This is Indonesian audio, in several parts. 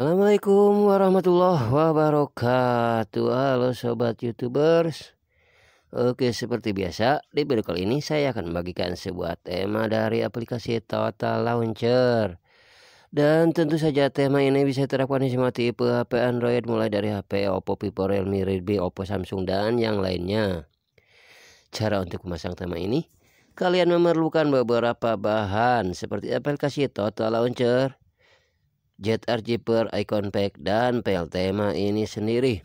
Assalamualaikum warahmatullahi wabarakatuh. Halo sobat YouTubers. Oke, seperti biasa di video kali ini saya akan membagikan sebuah tema dari aplikasi Total Launcher. Dan tentu saja tema ini bisa diterapkan di semua tipe HP Android mulai dari HP Oppo, Vivo, Realme, Redmi, Oppo, Samsung dan yang lainnya. Cara untuk memasang tema ini, kalian memerlukan beberapa bahan seperti aplikasi Total Launcher, ZRjipper, icon pack, dan file tema ini sendiri.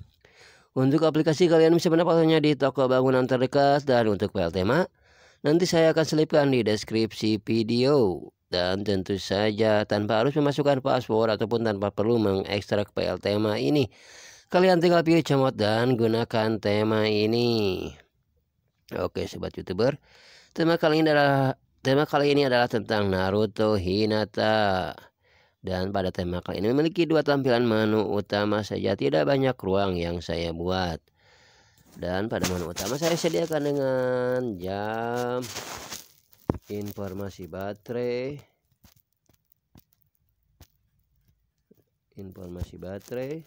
Untuk aplikasi kalian bisa mendapatkannya di toko bangunan terdekat, dan untuk file tema nanti saya akan selipkan di deskripsi video. Dan tentu saja tanpa harus memasukkan password ataupun tanpa perlu mengekstrak file tema ini, kalian tinggal pilih comot dan gunakan tema ini. Oke sobat YouTuber, tema kali ini adalah tentang Naruto Hinata. Dan pada tema kali ini memiliki dua tampilan menu utama saja, tidak banyak ruang yang saya buat. Dan pada menu utama saya sediakan dengan jam, informasi baterai,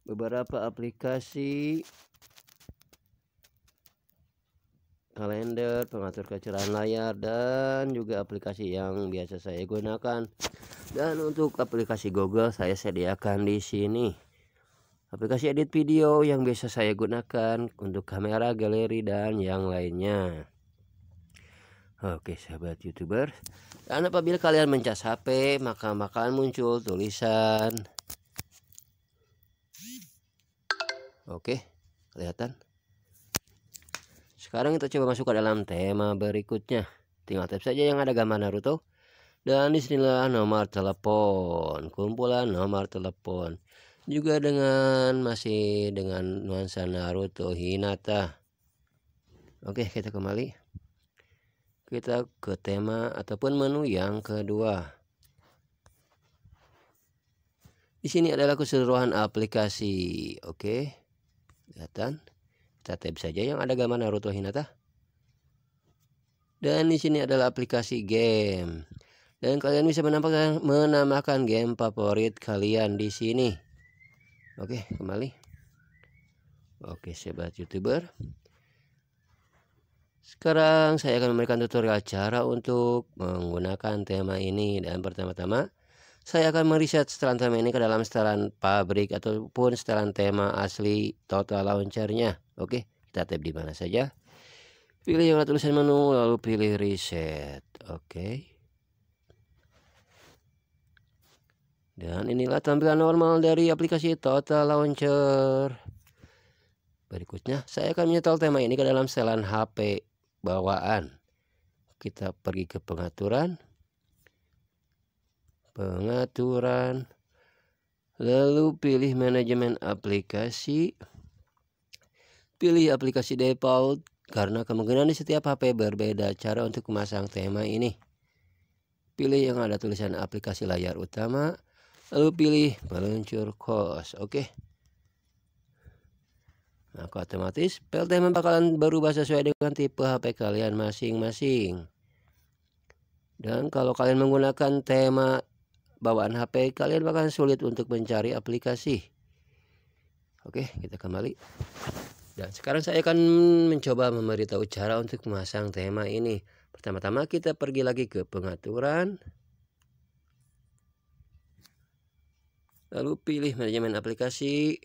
beberapa aplikasi, kalender, pengatur kecerahan layar, dan juga aplikasi yang biasa saya gunakan. Dan untuk aplikasi Google saya sediakan di sini. Aplikasi edit video yang biasa saya gunakan untuk kamera, galeri, dan yang lainnya. Oke sahabat YouTuber, dan apabila kalian mencas HP maka bakalan muncul tulisan. Oke, kelihatan. Sekarang kita coba masuk ke dalam tema berikutnya. Tinggal tap saja yang ada gambar Naruto. Dan disinilah nomor telepon, kumpulan nomor telepon. Juga masih dengan nuansa Naruto Hinata. Oke, kita kembali. Kita ke tema ataupun menu yang kedua. Di sini adalah keseluruhan aplikasi. Oke, kelihatan. Kita tap saja yang ada gambar Naruto Hinata. Dan di sini adalah aplikasi game. Dan kalian bisa menambahkan game favorit kalian di sini. Oke, kembali. Oke, sobat YouTuber. Sekarang saya akan memberikan tutorial cara untuk menggunakan tema ini. Dan pertama-tama saya akan meriset setelan tema ini ke dalam setelan pabrik ataupun setelan tema asli Total Launcher-nya. Oke, kita tap di mana saja. Pilih yang ada tulisan menu lalu pilih reset. Oke. Dan inilah tampilan normal dari aplikasi Total Launcher. Berikutnya saya akan menyetel tema ini ke dalam setelan HP bawaan. Kita pergi ke pengaturan, lalu pilih manajemen aplikasi, pilih aplikasi default karena kemungkinan di setiap HP berbeda cara untuk memasang tema ini. Pilih yang ada tulisan aplikasi layar utama, lalu pilih meluncur kos. Oke. Maka otomatis file tema bakalan berubah sesuai dengan tipe HP kalian masing-masing. Dan kalau kalian menggunakan tema bawaan HP, kalian bakalan sulit untuk mencari aplikasi. Oke, kita kembali. Dan sekarang saya akan mencoba memberitahu cara untuk memasang tema ini. Pertama-tama kita pergi lagi ke pengaturan. Lalu pilih manajemen aplikasi.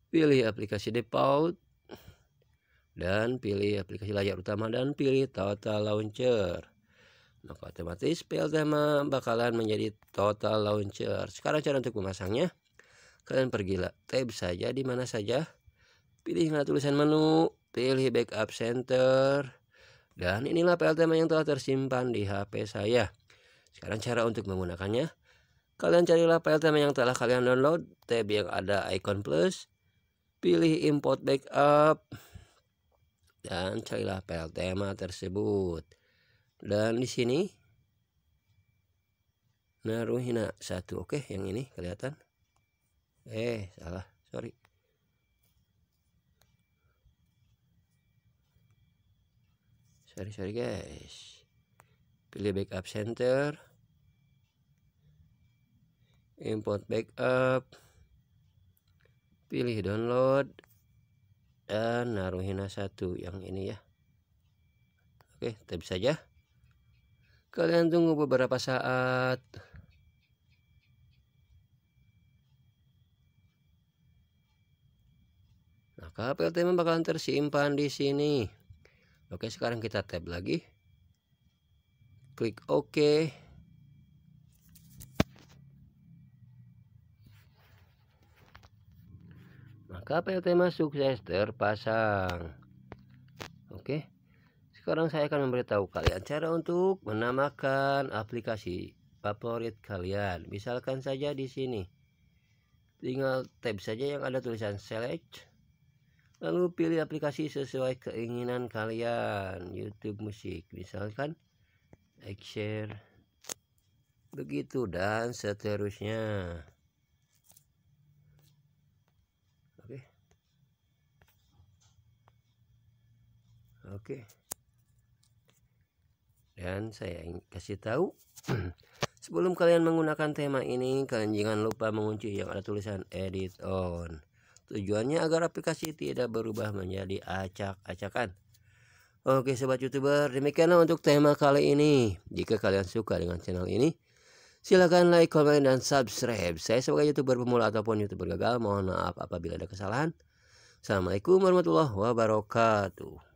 Pilih aplikasi default. Dan pilih aplikasi layar utama dan pilih Total Launcher. Maka otomatis file tema bakalan menjadi Total Launcher. Sekarang cara untuk memasangnya, kalian pergilah tab saja di mana saja, pilih tulisan menu, pilih backup center, dan inilah file tema yang telah tersimpan di HP saya. Sekarang cara untuk menggunakannya, kalian carilah file tema yang telah kalian download, tab yang ada icon plus, pilih import backup, dan carilah file tema tersebut. Dan di sini Naruhina 1. Oke, yang ini kelihatan. Salah, sorry. Sorry guys. Pilih backup center. import backup, pilih download, dan naruhin satu yang ini ya. Oke, tap saja. Kalian tunggu beberapa saat. Maka file tema bakalan tersimpan di sini. Oke, sekarang kita tab lagi. Klik OK. Maka file tema sukses terpasang. Oke. Sekarang saya akan memberitahu kalian cara untuk menamakan aplikasi favorit kalian. Misalkan saja di sini. Tinggal tab saja yang ada tulisan select. Lalu pilih aplikasi sesuai keinginan kalian. YouTube musik misalkan, Share, begitu dan seterusnya. Oke. Dan saya kasih tahu sebelum kalian menggunakan tema ini, kalian jangan lupa mengunci yang ada tulisan edit on. Tujuannya agar aplikasi tidak berubah menjadi acak-acakan. Oke sobat YouTuber, demikianlah untuk tema kali ini. Jika kalian suka dengan channel ini, silakan like, komen, dan subscribe. Saya sebagai YouTuber pemula ataupun YouTuber gagal, mohon maaf apabila ada kesalahan. Assalamualaikum warahmatullahi wabarakatuh.